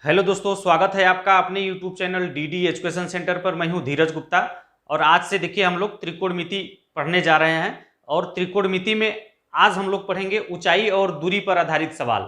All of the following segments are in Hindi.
हेलो दोस्तों, स्वागत है आपका अपने YouTube channel DD education centre पर। मैं हूं धीरज गुप्ता और आज से देखिए हम लोग त्रिकोणमिति पढ़ने जा रहे हैं। और त्रिकोणमिति में आज हम लोग पढ़ेंगे ऊंचाई और दूरी पर आधारित सवाल।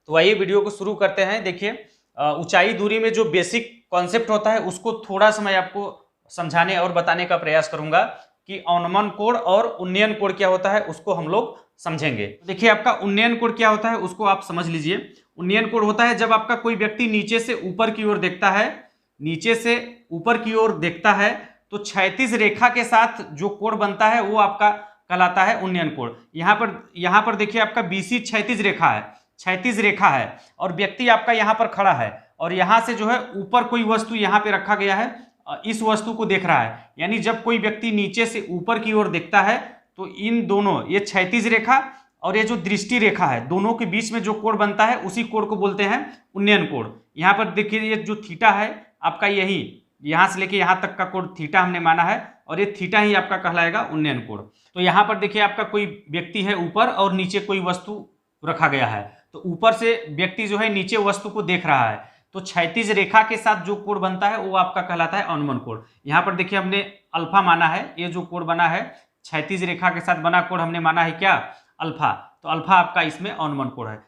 तो आइए वीडियो को शुरू करते हैं। देखिए ऊंचाई दूरी में जो बेसिक कॉन्सेप्ट होता है उसको थोड़ा सा मैं आपको समझाने और बताने का प्रयास करूंगा कि अवनमन कोण और उन्नयन कोण क्या होता है, उसको हम लोग समझेंगे। देखिए आपका उन्नयन कोण क्या होता है उसको आप समझ लीजिए। उन्नयन कोण होता है जब आपका कोई व्यक्ति नीचे से ऊपर की ओर देखता है, नीचे से ऊपर की ओर देखता है तो क्षैतिज रेखा के साथ जो कोण बनता है वो आपका कहलाता है उन्नयन कोण। यहाँ पर देखिए आपका बीसी क्षैतिज रेखा है और व्यक्ति आपका यहाँ पर खड़ा है और यहाँ से जो है ऊपर कोई वस्तु यहाँ पे रखा गया है, इस वस्तु को देख रहा है। यानी जब कोई व्यक्ति नीचे से ऊपर की ओर देखता है तो इन दोनों, ये क्षैतिज रेखा और ये जो दृष्टि रेखा है, दोनों के बीच में जो कोण बनता है उसी कोण को बोलते हैं उन्नयन कोण। यहाँ पर देखिए ये जो थीटा है आपका, यही यहाँ से लेके यहाँ तक का कोण थीटा हमने माना है और ये थीटा ही आपका कहलाएगा उन्नयन कोण। तो यहाँ पर देखिए आपका कोई व्यक्ति है ऊपर और नीचे कोई वस्तु रखा गया है, तो ऊपर से व्यक्ति जो है नीचे वस्तु को देख रहा है, तो क्षैतिज रेखा के साथ जो कोण बनता है वो आपका कहलाता है अवनमन कोण। यहाँ पर देखिए हमने अल्फा माना है, ये जो कोण बना है क्षैतिज रेखा के साथ बना कोण हमने माना है क्या, अल्फा। तो अल्फा आपका इसमें अवनमन कोण है।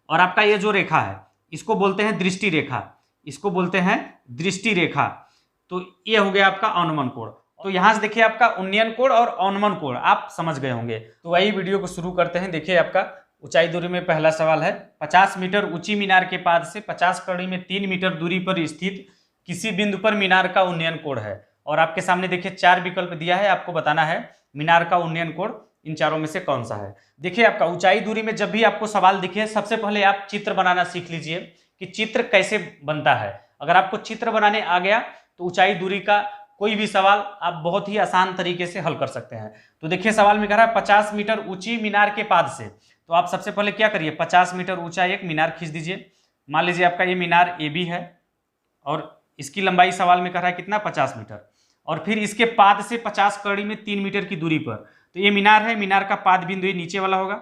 और आपका ये जो रेखा है इसको बोलते हैं दृष्टि रेखा, इसको बोलते हैं दृष्टि रेखा। तो ये हो गया आपका अवनमन कोण। तो यहाँ से देखिए आपका उन्नयन कोण और अवनमन कोण आप समझ गए होंगे। तो वही वीडियो को शुरू करते हैं। देखिए आपका ऊंचाई दूरी में पहला सवाल है, 50 मीटर ऊंची मीनार के पाद से 50 कड़ी में 3 मीटर दूरी पर स्थित किसी बिंदु पर मीनार का उन्नयन कोण है। और आपके सामने देखिए 4 विकल्प दिया है, आपको बताना है मीनार का उन्नयन कोण इन चारों में से कौन सा है। देखिए आपका ऊंचाई दूरी में जब भी आपको सवाल दिखे सबसे पहले आप चित्र बनाना सीख लीजिए कि चित्र कैसे बनता है। अगर आपको चित्र बनाने आ गया तो ऊंचाई दूरी का कोई भी सवाल आप बहुत ही आसान तरीके से हल कर सकते हैं। तो देखिए सवाल में कह रहा है 50 मीटर ऊंची मीनार के पाद से, तो आप सबसे पहले क्या करिए, 50 मीटर ऊंचा एक मीनार खींच दीजिए। मान लीजिए आपका ये मीनार ए बी है और इसकी लंबाई सवाल में कह रहा है कितना, 50 मीटर। और फिर इसके पाद से 50 कड़ी में 3 मीटर की दूरी पर, तो ये मीनार है, मीनार का पाद बिंदु ये नीचे वाला होगा,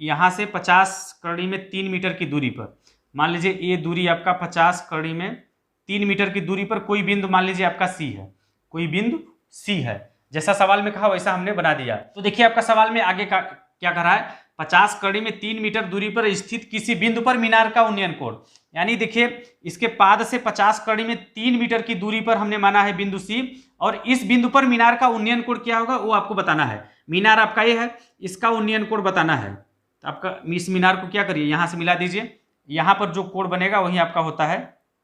यहाँ से 50 कड़ी में 3 मीटर की दूरी पर, मान लीजिए ये दूरी आपका 50 कड़ी में 3 मीटर की दूरी पर कोई बिंदु मान लीजिए आपका सी है, कोई बिंदु सी है। जैसा सवाल में कहा वैसा हमने बना दिया। तो देखिए आपका सवाल में आगे का क्या कह रहा है, 50 कड़ी में 3 मीटर दूरी पर स्थित किसी बिंदु पर मीनार का उन्नयन कोण। यानी देखिए इसके पाद से 50 कड़ी में 3 मीटर की दूरी पर हमने माना है बिंदु सी, और इस बिंदु पर मीनार का उन्नयन कोण क्या होगा वो आपको बताना है। मीनार आपका ये है, इसका उन्नयन कोण बताना है। तो आपका इस मीनार को क्या करिए, यहाँ से मिला दीजिए, यहाँ पर जो कोण बनेगा वही आपका होता है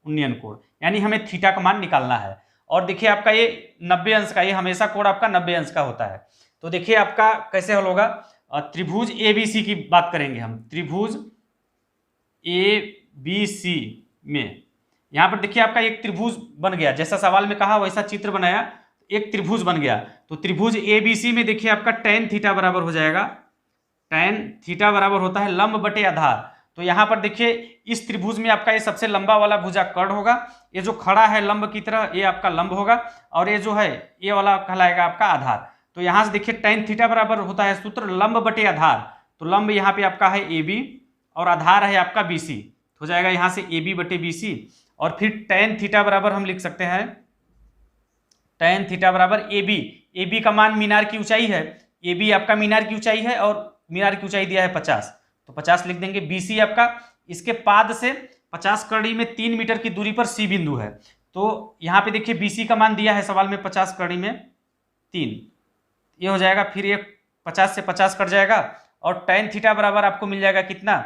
उन्नयन कोण। यानी हमें थीटा का मान निकालना है। और देखिए आपका ये 90 अंश का, ये हमेशा कोण आपका 90 अंश का होता है। तो देखिए आपका कैसे हल होगा, त्रिभुज ए बी सी की बात करेंगे हम। त्रिभुज ए बी सी में यहाँ पर देखिए आपका एक त्रिभुज बन गया, जैसा सवाल में कहा वैसा चित्र बनाया, एक त्रिभुज बन गया। तो त्रिभुज ए बी सी में देखिए आपका tan थीटा बराबर हो जाएगा, tan थीटा बराबर होता है लंब बटे आधार। तो यहाँ पर देखिए इस त्रिभुज में आपका ये सबसे लंबा वाला भुजा कर्ण होगा, ये जो खड़ा है लंब की तरह ये आपका लंब होगा, और ये जो है ये वाला कहलाएगा आपका आधार। तो यहाँ से देखिए tan थीटा बराबर होता है सूत्र लंब बटे आधार। तो लंब यहाँ पे आपका है ए बी और आधार है आपका बी सी, हो जाएगा यहाँ से ए बी बटे बी सी। और फिर tan थीटा बराबर हम लिख सकते हैं tan थीटा बराबर ए बी का मान मीनार की ऊंचाई है, ए बी आपका मीनार की ऊंचाई है और मीनार की ऊंचाई दिया है 50, तो 50 लिख देंगे। बी सी आपका इसके पाद से 50 कड़ी में 3 मीटर की दूरी पर सी बिंदु है। तो यहाँ पे देखिए बी सी का मान दिया है सवाल में 50 कड़ी में 3, ये हो जाएगा, फिर ये 50 से 50 कट जाएगा और tan थीटा बराबर आपको मिल जाएगा कितना,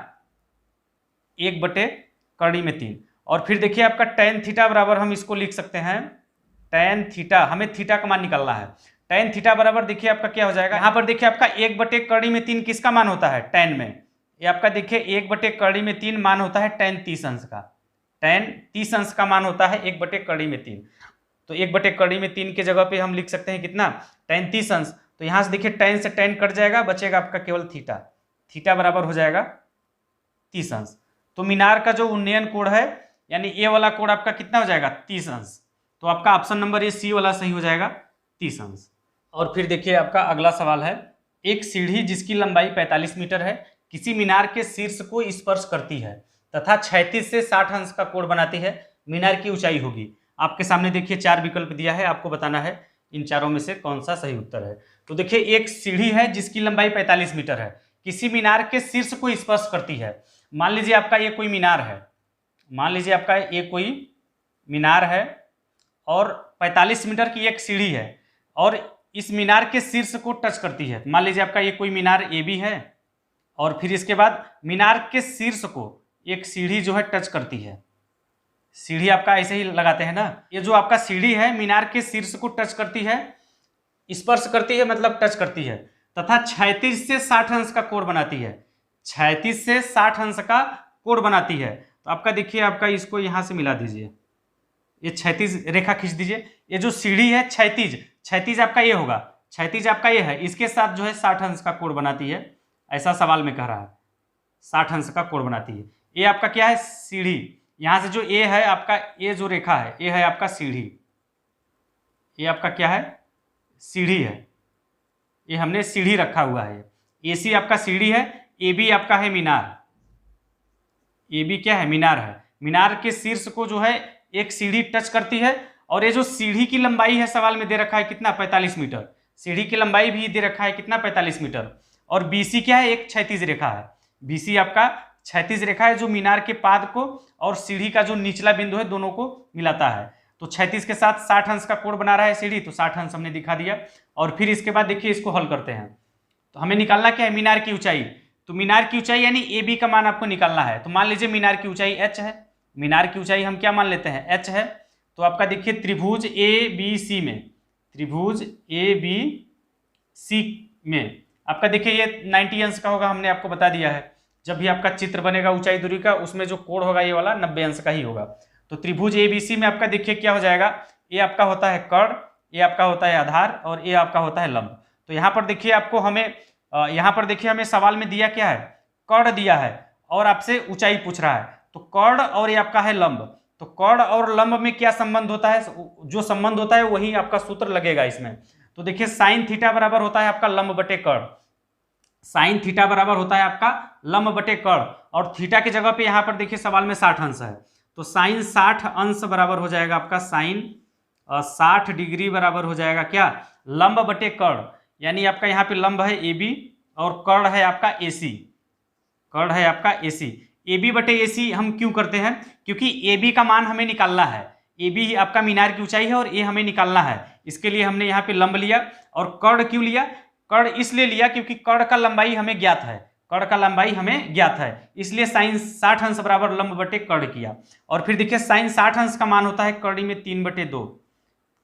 1 बटे कड़ी में 3। और फिर देखिए आपका tan थीटा बराबर हम इसको लिख सकते हैं tan थीटा, हमें थीटा का मान निकालना है। tan थीटा बराबर देखिए आपका क्या हो जाएगा, यहाँ पर देखिए आपका 1 बटे कड़ी में 3 किसका मान होता है, tan में, ये आपका देखिए 1 बटे कड़ी में 3 मान होता है tan 30 अंश का, tan 30 अंश का मान होता है 1 बटे कड़ी में 3। तो 1 बटे कड़ी में 3 के जगह पे हम लिख सकते हैं कितना, tan 30 अंश। तो यहाँ से देखिए tan से tan कट जाएगा, बचेगा आपका केवल थीटा, थीटा बराबर हो जाएगा 30 अंश। तो मीनार का जो उन्नयन कोण है यानी ये वाला कोण आपका कितना हो जाएगा, 30 अंश। तो आपका ऑप्शन नंबर ये सी वाला सही हो जाएगा, 30 अंश। और फिर देखिए आपका अगला सवाल है, एक सीढ़ी जिसकी लंबाई 45 मीटर है किसी मीनार के शीर्ष को स्पर्श करती है तथा 36 से 60 अंश का कोण बनाती है। मीनार की ऊंचाई होगी। आपके सामने देखिए 4 विकल्प दिया है, आपको बताना है इन चारों में से कौन सा सही उत्तर है। तो देखिए एक सीढ़ी है जिसकी लंबाई 45 मीटर है, किसी मीनार के शीर्ष को स्पर्श करती है। मान लीजिए आपका ये कोई मीनार है, मान लीजिए आपका ये कोई मीनार है और 45 मीटर की एक सीढ़ी है और इस मीनार के शीर्ष को टच करती है। मान लीजिए आपका ये कोई मीनार ए बी है और फिर इसके बाद मीनार के शीर्ष को एक सीढ़ी जो है टच करती है। सीढ़ी आपका ऐसे ही लगाते हैं ना, ये जो आपका सीढ़ी है मीनार के शीर्ष को टच करती है, स्पर्श करती है मतलब टच करती है, तथा 36 से 60 अंश का कोण बनाती है। 36 से 60 अंश का कोण बनाती है। तो आपका देखिए आपका इसको यहाँ से मिला दीजिए, ये 36 रेखा खींच दीजिए। ये जो सीढ़ी है 36 आपका ये होगा, 36 आपका ये है, इसके साथ जो है 60 अंश का कोण बनाती है। ऐसा सवाल में कह रहा है 60 अंश का कोण बनाती है। ये आपका क्या है, सीढ़ी। यहाँ से जो ए है आपका, ये जो रेखा है ये है आपका सीढ़ी, ये आपका क्या है, सीढ़ी है। ये हमने सीढ़ी रखा हुआ है। ए सी आपका सीढ़ी है, ए बी आपका है मीनार। ए बी क्या है, मीनार है। मीनार के शीर्ष को जो है एक सीढ़ी टच करती है और ये जो सीढ़ी की लंबाई है सवाल में दे रखा है कितना, 45 मीटर। सीढ़ी की लंबाई भी दे रखा है कितना, 45 मीटर। और बीसी क्या है, एक क्षैतिज रेखा है। बीसी आपका क्षैतिज रेखा है जो मीनार के पाद को और सीढ़ी का जो निचला बिंदु है दोनों को मिलाता है। तो 36 के साथ 60 अंश का कोण बना रहा है सीढ़ी, तो 60 अंश हमने दिखा दिया। और फिर इसके बाद देखिए इसको हल करते हैं। तो हमें निकालना क्या है, मीनार की ऊंचाई। तो मीनार की ऊंचाई यानी ए बी का मान आपको निकालना है। तो मान लीजिए मीनार की ऊंचाई h है, मीनार की ऊंचाई हम क्या मान लेते हैं, h है। तो आपका देखिए त्रिभुज ए बी सी में, त्रिभुज ए बी सी में आपका देखिए ये 90 अंश का होगा, हमने आपको बता दिया है। जब भी आपका चित्र बनेगा ऊंचाई दूरी का, उसमें जो कोण होगा ये वाला 90 अंश का ही होगा। तो त्रिभुज ए बी सी में आपका देखिए क्या हो जाएगा, ये आपका होता है कर्ण, ये आपका होता है आधार और ये आपका होता है लंब। तो यहाँ पर देखिए आपको हमें यहाँ पर देखिए हमें सवाल में दिया क्या है, कर्ण दिया है और आपसे ऊंचाई पूछ रहा है। तो कर्ण और ये आपका है लंब। तो कर्ण और लंब में क्या संबंध होता है, जो संबंध होता है वही आपका सूत्र लगेगा इसमें। तो देखिए साइन थीटा बराबर होता है आपका लंब बटे कर्ण, साइन थीटा बराबर होता है आपका लंब बटे कर्ण। और थीटा की जगह पे यहाँ पर देखिए सवाल में 60 अंश है, तो साइन 60 अंश बराबर हो जाएगा आपका साइन 60 डिग्री बराबर हो जाएगा क्या, लंब बटे कर्ण। यानी आपका यहाँ पे लंब है ए बी और कर्ण है आपका ए सी, कर्ण है आपका ए सी। ए बी बटे ए सी हम क्यों करते हैं, क्योंकि ए बी का मान हमें निकालना है। ए बी आपका मीनार की ऊंचाई है और ये हमें निकालना है, इसके लिए हमने यहाँ पे लंब लिया। और कर्ण क्यों लिया, कर्ण इसलिए लिया क्योंकि कर्ण का लंबाई हमें ज्ञात है, कर्ण का लंबाई हमें ज्ञात है, इसलिए साइन 60 अंश बराबर लंब बटे कर्ण किया। और फिर देखिए साइन 60 अंश का मान होता है कर्ण में 3/2,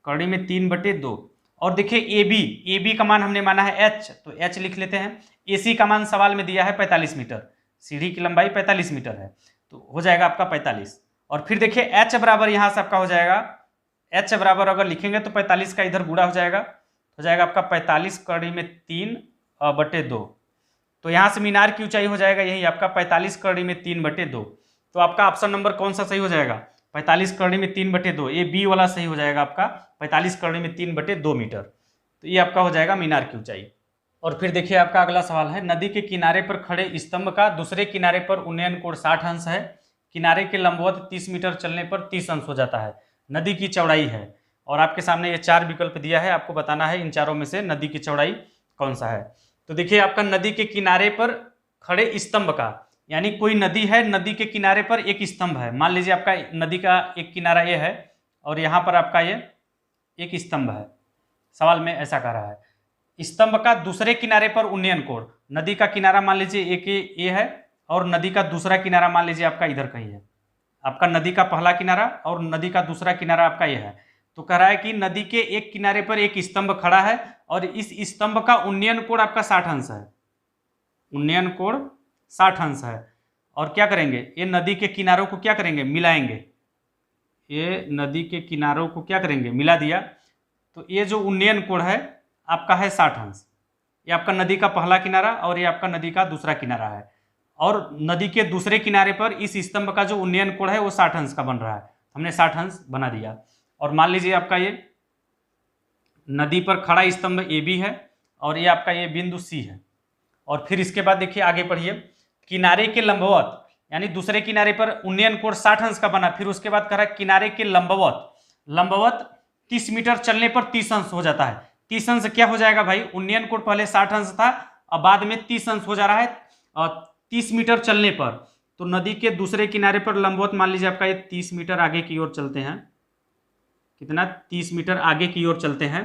कर्ण में 3/2। और देखिए ए बी का मान हमने माना है h, तो h लिख लेते हैं। ए सी का मान सवाल में दिया है 45 मीटर, सीढ़ी की लंबाई 45 मीटर है, तो हो जाएगा आपका 45। और फिर देखिए h बराबर यहाँ से आपका हो जाएगा, h बराबर अगर लिखेंगे तो 45 का इधर गुणा हो जाएगा आपका 45 कर्ण में 3/2। तो यहाँ से मीनार की ऊंचाई हो जाएगा यही आपका 45 कर्ण में 3/2। तो आपका ऑप्शन नंबर कौन सा सही हो जाएगा, 45 कर्ण में 3/2, ये बी वाला सही हो जाएगा आपका 45 कर्ण में 3/2 मीटर। तो ये आपका हो जाएगा मीनार की ऊंचाई। और फिर देखिए आपका अगला सवाल है, नदी के किनारे पर खड़े स्तंभ का दूसरे किनारे पर उन्नयन कोण 60 अंश है, किनारे के लंबवत 30 मीटर चलने पर 30 अंश हो जाता है, नदी की चौड़ाई है। और आपके सामने ये 4 विकल्प दिया है, आपको बताना है इन चारों में से नदी की चौड़ाई कौन सा है। तो देखिए आपका नदी के किनारे पर खड़े स्तंभ का, यानी कोई नदी है, नदी के किनारे पर एक स्तंभ है। मान लीजिए आपका नदी का एक किनारा ये है और यहाँ पर आपका ये एक स्तंभ है, सवाल में ऐसा कह रहा है। स्तंभ का दूसरे किनारे पर उन्नयन कोण, नदी का किनारा मान लीजिए एक ये है और नदी का दूसरा किनारा मान लीजिए आपका इधर कहीं है, आपका नदी का पहला किनारा और नदी का दूसरा किनारा आपका ये है। तो कह रहा है कि नदी के एक किनारे पर एक स्तंभ खड़ा है और इस स्तंभ का उन्नयन कोण आपका 60 अंश है, उन्नयन कोण 60 अंश है। और क्या करेंगे, ये नदी के किनारों को क्या करेंगे, मिलाएंगे, ये नदी के किनारों को क्या करेंगे, मिला दिया। तो ये जो उन्नयन कोण है आपका है 60 अंश, ये आपका नदी का पहला किनारा और ये आपका नदी का दूसरा किनारा है। और नदी के दूसरे किनारे पर इस स्तंभ का जो उन्नयन कोण है वो 60 अंश का बन रहा है, हमने 60 अंश बना दिया। और मान लीजिए आपका ये नदी पर खड़ा स्तंभ ए बी है और ये आपका ये बिंदु सी है। और फिर इसके बाद देखिए आगे पढ़िए, किनारे के लंबवत, यानी दूसरे किनारे पर उन्नयन कोण 60 अंश का बना। फिर उसके बाद कह रहा है किनारे के लंबवत 30 मीटर चलने पर 30 अंश हो जाता है। 30 अंश क्या हो जाएगा भाई, उन्नयन कोण पहले 60 अंश था, अब बाद में 30 अंश हो जा रहा है 30 मीटर चलने पर। तो नदी के दूसरे किनारे पर लंबवत मान लीजिए आपका ये 30 मीटर आगे की ओर चलते हैं, कितना 30 मीटर आगे की ओर चलते हैं।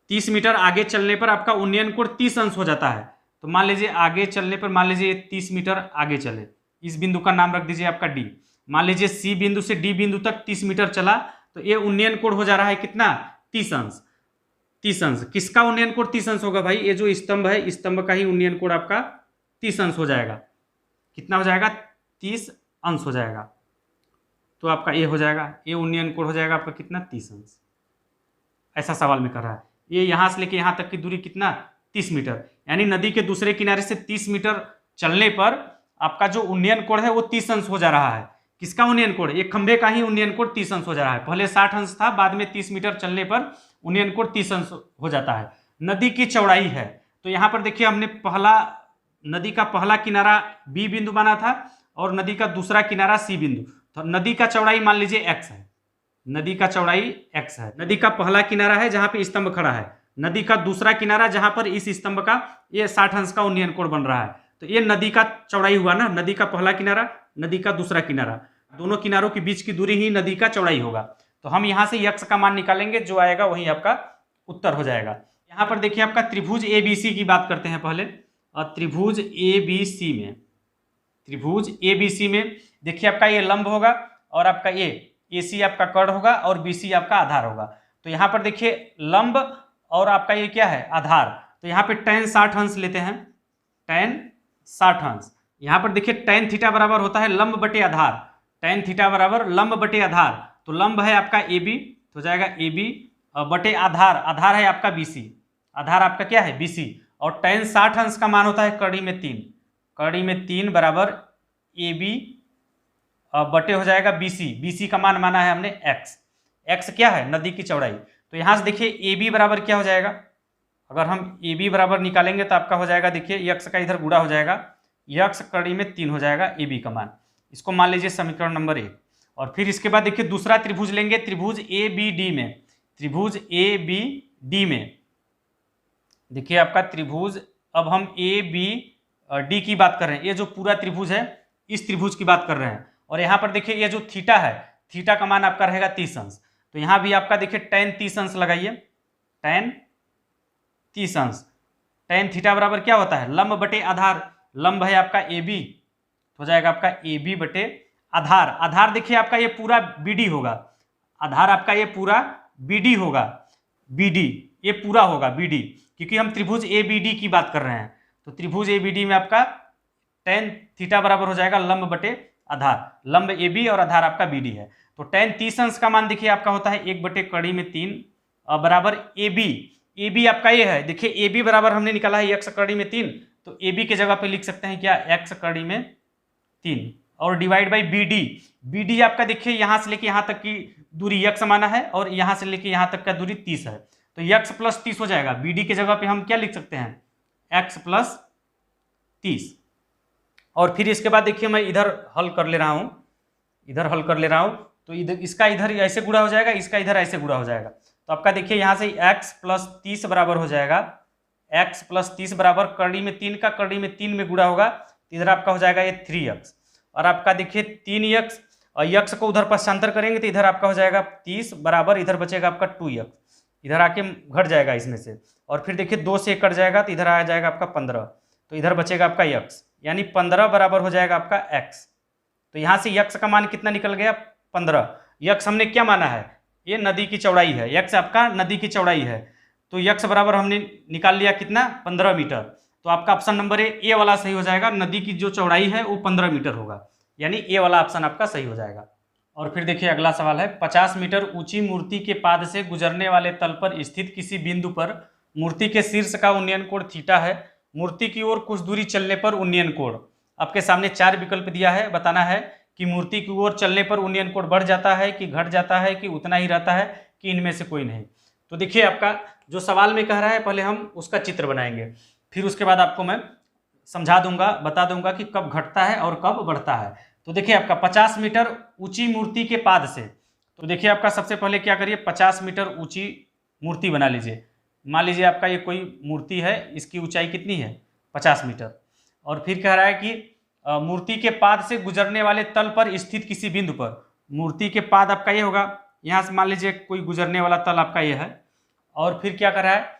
30 मीटर आगे चलने पर आपका उन्नयन कोण 30 अंश हो जाता है। तो मान लीजिए आगे चलने पर, मान लीजिए 30 मीटर आगे चले, इस बिंदु का नाम रख दीजिए आपका डी। मान लीजिए सी बिंदु से डी बिंदु तक 30 मीटर चला, तो ये उन्नयन कोण हो जा रहा है कितना, 30 अंश। 30 अंश किसका उन्नयन कोण 30 अंश होगा भाई, ये जो स्तंभ है, स्तंभ का ही उन्नयन कोण आपका 30 अंश हो जाएगा। कितना हो जाएगा, 30 अंश हो जाएगा। तो आपका ये हो जाएगा, ये उन्नयन कोण हो जाएगा आपका कितना, 30 अंश। ऐसा सवाल में कर रहा है। ये यहाँ से लेके यहाँ तक की दूरी कितना, 30 मीटर, यानी नदी के दूसरे किनारे से 30 मीटर चलने पर आपका जो उन्नयन कोण है वो 30 अंश हो जा रहा है। किसका उन्नयन कोण, एक खंभे का ही उन्नयन कोण 30 अंश हो जा रहा है। पहले 60 अंश था, बाद में 30 मीटर चलने पर उन्नयन कोण 30 अंश हो जाता है। नदी की चौड़ाई है, तो यहाँ पर देखिए हमने नदी का पहला किनारा बी बिंदु माना था और नदी का दूसरा किनारा सी बिंदु। तो नदी का चौड़ाई मान लीजिए एक्स है, नदी का चौड़ाई एक्स है। नदी का पहला किनारा है जहां पे स्तंभ खड़ा है, नदी का दूसरा किनारा जहां पर इस स्तंभ का ये 60 अंश का उन्नयन कोण बन रहा है। तो ये नदी का चौड़ाई हुआ ना, नदी का पहला किनारा, नदी का दूसरा किनारा, दोनों किनारों के बीच की दूरी ही नदी का चौड़ाई होगा। तो हम यहाँ से यक्स का मान निकालेंगे, जो आएगा वही आपका उत्तर हो जाएगा। यहाँ पर देखिए आपका त्रिभुज ABC की बात करते हैं पहले। और त्रिभुज ABC में देखिए आपका ये लंब होगा और आपका ये AC आपका कर्ण होगा और BC आपका आधार होगा। तो यहाँ पर देखिए लंब और आपका ये क्या है, आधार। तो यहाँ पे tan 60 अंश लेते हैं, tan 60 अंश। यहाँ पर देखिए tan थीटा बराबर होता है लंब बटे आधार, tan थीटा बराबर लंब बटे आधार। तो लंब है आपका AB, तो जाएगा AB बटे आधार, आधार है आपका BC, आधार आपका क्या है BC। और tan 60 अंश का मान होता है कड़ी में 3, कड़ी में 3 बराबर AB बटे हो जाएगा BC। BC का मान माना है हमने x क्या है, नदी की चौड़ाई। तो यहाँ से देखिए AB बराबर क्या हो जाएगा, अगर हम AB बराबर निकालेंगे तो आपका हो जाएगा, देखिए x का इधर गुणा हो जाएगा, x कड़ी में 3 हो जाएगा AB का मान। इसको मान लीजिए समीकरण नंबर 1। और फिर इसके बाद देखिए दूसरा त्रिभुज लेंगे, त्रिभुज ABD में, त्रिभुज ABD में देखिए आपका त्रिभुज, अब हम ABD की बात कर रहे हैं। ये जो पूरा त्रिभुज है इस त्रिभुज की बात कर रहे हैं। और यहाँ पर देखिए ये जो थीटा है, थीटा का मान आपका रहेगा 30 अंश। तो यहाँ भी आपका देखिए tan 30 अंश लगाइए, tan 30 अंश। tan थीटा बराबर क्या होता है, लंब बटे आधार, लंब है आपका AB, हो जाएगा आपका AB बटे आधार। आधार देखिए आपका ये पूरा BD होगा, आधार आपका ये पूरा BD होगा, BD ये पूरा होगा BD, क्योंकि हम त्रिभुज ABD की बात कर रहे हैं। तो त्रिभुज ABD में आपका tan थीटा बराबर हो जाएगा लंब बटे आधार, लंब AB और आधार आपका BD है। तो tan 30 अंश का मान देखिए आपका होता है 1 बटे कड़ी में 3 बराबर AB आपका ये है। देखिए AB बराबर हमने निकाला है x कड़ी में 3, तो AB के जगह पे लिख सकते हैं क्या, x कड़ी में 3 और डिवाइड बाई BD आपका देखिए यहाँ से लेके यहाँ तक की दूरी x माना है और यहाँ से लेके यहाँ तक का दूरी 30 है। तो x प्लस 30 हो जाएगा, BD के जगह पे हम क्या लिख सकते हैं, x प्लस 30। और फिर इसके बाद देखिए मैं इधर हल कर ले रहा हूँ, इधर हल कर ले रहा हूँ। तो इधर इसका इधर ऐसे गुणा हो जाएगा, इसका इधर ऐसे गुणा हो जाएगा। तो आपका देखिए यहाँ से x प्लस 30 बराबर हो जाएगा, x प्लस 30 बराबर कड़ी में 3 का कड़ी में 3 में गुणा होगा, तो इधर आपका हो जाएगा ये 3x। और आपका देखिए 3x और x को उधर पक्षांतर करेंगे तो इधर आपका हो जाएगा 30 बराबर, इधर बचेगा आपका 2x, इधर आके घट जाएगा इसमें से। और फिर देखिए 2 से कट जाएगा तो इधर आ जाएगा आपका 15, तो इधर बचेगा आपका x, यानी 15 बराबर हो जाएगा आपका x। तो यहाँ से x का मान कितना निकल गया, 15। x हमने क्या माना है, ये नदी की चौड़ाई है, x आपका नदी की चौड़ाई है। तो x बराबर हमने निकाल लिया कितना, 15 मीटर। तो आपका ऑप्शन नंबर ए वाला सही हो जाएगा, नदी की जो चौड़ाई है वो 15 मीटर होगा, यानी ए वाला ऑप्शन आपका सही हो जाएगा। और फिर देखिए अगला सवाल है, 50 मीटर ऊंची मूर्ति के पाद से गुजरने वाले तल पर स्थित किसी बिंदु पर मूर्ति के शीर्ष का उन्नयन कोण थीटा है, मूर्ति की ओर कुछ दूरी चलने पर उन्नयन कोण। आपके सामने 4 विकल्प दिया है, बताना है कि मूर्ति की ओर चलने पर उन्नयन कोण बढ़ जाता है कि घट जाता है कि उतना ही रहता है कि इनमें से कोई नहीं। तो देखिए आपका जो सवाल में कह रहा है, पहले हम उसका चित्र बनाएंगे, फिर उसके बाद आपको मैं समझा दूंगा, बता दूंगा कि कब घटता है और कब बढ़ता है। तो देखिए आपका 50 मीटर ऊंची मूर्ति के पाद से, तो देखिए आपका सबसे पहले क्या करिए, 50 मीटर ऊंची मूर्ति बना लीजिए। मान लीजिए आपका ये कोई मूर्ति है, इसकी ऊंचाई कितनी है, 50 मीटर। और फिर कह रहा है कि मूर्ति के पाद से गुजरने वाले तल पर स्थित किसी बिंदु पर, मूर्ति के पाद आपका ये होगा, यहाँ से मान लीजिए कोई गुजरने वाला तल आपका ये है। और फिर क्या कर रहा है,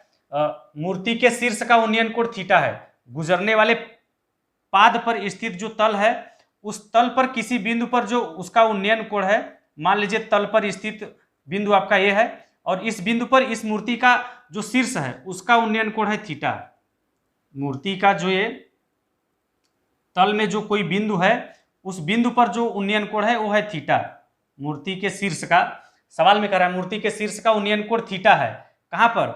मूर्ति के शीर्ष का उन्नयन कोण थीटा है, गुजरने वाले पाद पर स्थित जो तल है उस तल पर किसी बिंदु पर जो उसका उन्नयन कोण है, मान लीजिए तल पर स्थित बिंदु आपका ये है और इस बिंदु पर इस मूर्ति का जो शीर्ष है उसका उन्नयन कोण है थीटा। मूर्ति का जो ये तल में जो कोई बिंदु है उस बिंदु पर जो उन्नयन कोण है वो है थीटा। मूर्ति के शीर्ष का, सवाल में कह रहा है मूर्ति के शीर्ष का उन्नयन कोण थीटा है, कहां पर,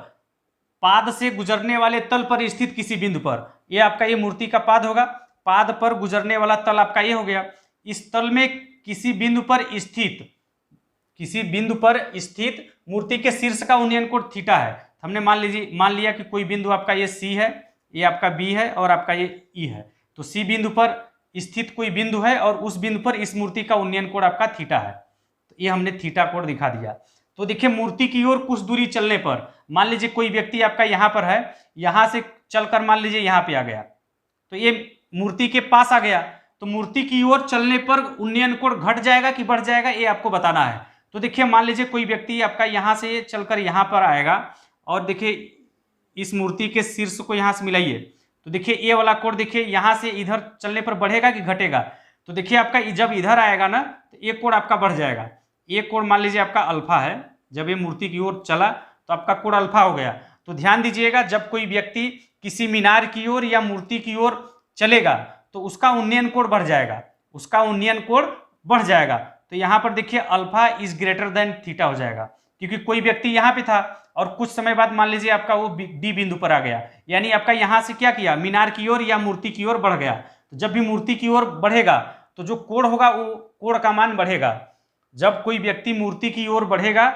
पाद से गुजरने वाले तल पर स्थित किसी बिंदु पर। ये आपका ये मूर्ति का पाद होगा, पाद पर गुजरने वाला तल आपका ये हो गया। इस तल में किसी बिंदु पर स्थित मूर्ति के शीर्ष का उन्नयन कोण थीटा है। हमने मान लिया कि कोई बिंदु आपका ये सी है, ये आपका बी है और आपका ये ई है। तो सी बिंदु पर स्थित कोई बिंदु है और उस बिंदु पर इस मूर्ति का उन्नयन कोण आपका थीटा है। तो ये हमने थीटा कोण दिखा दिया। तो देखिए मूर्ति की ओर कुछ दूरी चलने पर, मान लीजिए कोई व्यक्ति आपका यहाँ पर है, यहाँ से चलकर मान लीजिए यहाँ पे आ गया, तो ये मूर्ति के पास आ गया, तो मूर्ति की ओर चलने पर उन्नयन कोण घट जाएगा कि बढ़ जाएगा, ये आपको बताना है। तो देखिए मान लीजिए कोई व्यक्ति आपका यहाँ से चलकर यहाँ पर आएगा और देखिए इस मूर्ति के शीर्ष को यहाँ से मिलाइए, तो देखिए ये वाला कोण देखिए यहाँ से इधर चलने पर बढ़ेगा कि घटेगा। तो देखिए आपका जब इधर आएगा ना तो एक कोण आपका बढ़ जाएगा। एक कोण मान लीजिए आपका अल्फा है, जब ये मूर्ति की ओर चला तो आपका कोण अल्फा हो गया। तो ध्यान दीजिएगा, जब कोई व्यक्ति किसी मीनार की ओर या मूर्ति की ओर चलेगा तो उसका उन्नयन कोण बढ़ जाएगा, उसका उन्नयन कोण बढ़ जाएगा। तो यहाँ पर देखिए alpha is greater than theta हो जाएगा, क्योंकि कोई व्यक्ति यहाँ पे था और कुछ समय बाद मान लीजिए आपका वो डी बिंदु पर आ गया, यानी आपका यहाँ से क्या किया, मीनार की ओर या मूर्ति की ओर बढ़ गया। तो जब भी मूर्ति की ओर बढ़ेगा तो जो कोण होगा वो कोण का मान बढ़ेगा। जब कोई व्यक्ति मूर्ति की ओर बढ़ेगा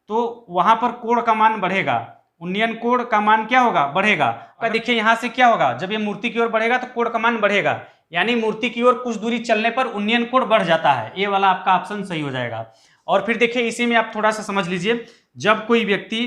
तो वहां पर कोण का मान बढ़ेगा, उन्नयन कोण का मान क्या होगा, बढ़ेगा। देखिए यहाँ से क्या होगा, जब ये मूर्ति की ओर बढ़ेगा तो कोण का मान बढ़ेगा, यानी मूर्ति की ओर कुछ दूरी चलने पर उन्नयन कोण बढ़ जाता है। ये वाला आपका ऑप्शन सही हो जाएगा। और फिर देखिए इसी में आप थोड़ा सा समझ लीजिए, जब कोई व्यक्ति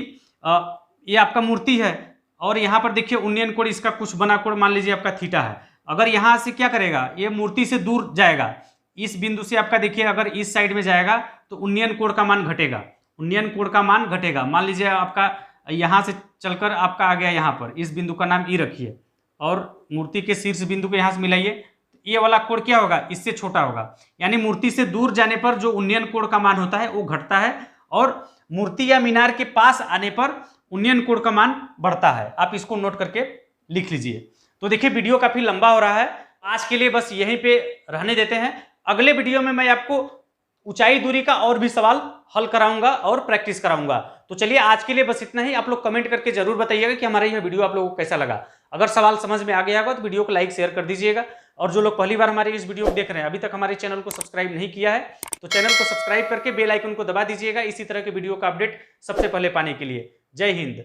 ये आपका मूर्ति है और यहाँ पर देखिए उन्नयन कोण इसका कुछ बना कोण मान लीजिए आपका थीटा है, अगर यहाँ से क्या करेगा, ये मूर्ति से दूर जाएगा, इस बिंदु से आपका देखिए अगर इस साइड में जाएगा तो उन्नयन कोण का मान घटेगा, उन्नयन कोण का मान घटेगा। मान लीजिए आपका यहाँ से चलकर आपका आ गया यहाँ पर, इस बिंदु का नाम ई रखिए और मूर्ति के शीर्ष बिंदु को यहाँ से मिलाइए, ये वाला कोण क्या होगा, इससे छोटा होगा, यानी मूर्ति से दूर जाने पर जो उन्नयन कोण का मान होता है वो घटता है और मूर्ति या मीनार के पास आने पर उन्नयन कोण का मान बढ़ता है। आप इसको नोट करके लिख लीजिए। तो देखिए वीडियो काफी लंबा हो रहा है, आज के लिए बस यहीं पे रहने देते हैं। अगले वीडियो में मैं आपको ऊंचाई दूरी का और भी सवाल हल कराऊंगा और प्रैक्टिस कराऊंगा। तो चलिए आज के लिए बस इतना ही। आप लोग कमेंट करके जरूर बताइएगा कि हमारा यह वीडियो आप लोगों को कैसा लगा। अगर सवाल समझ में आ गया होगा तो वीडियो को लाइक शेयर कर दीजिएगा। और जो लोग पहली बार हमारे इस वीडियो को देख रहे हैं, अभी तक हमारे चैनल को सब्सक्राइब नहीं किया है तो चैनल को सब्सक्राइब करके बेल आइकन को दबा दीजिएगा, इसी तरह के वीडियो का अपडेट सबसे पहले पाने के लिए। जय हिंद।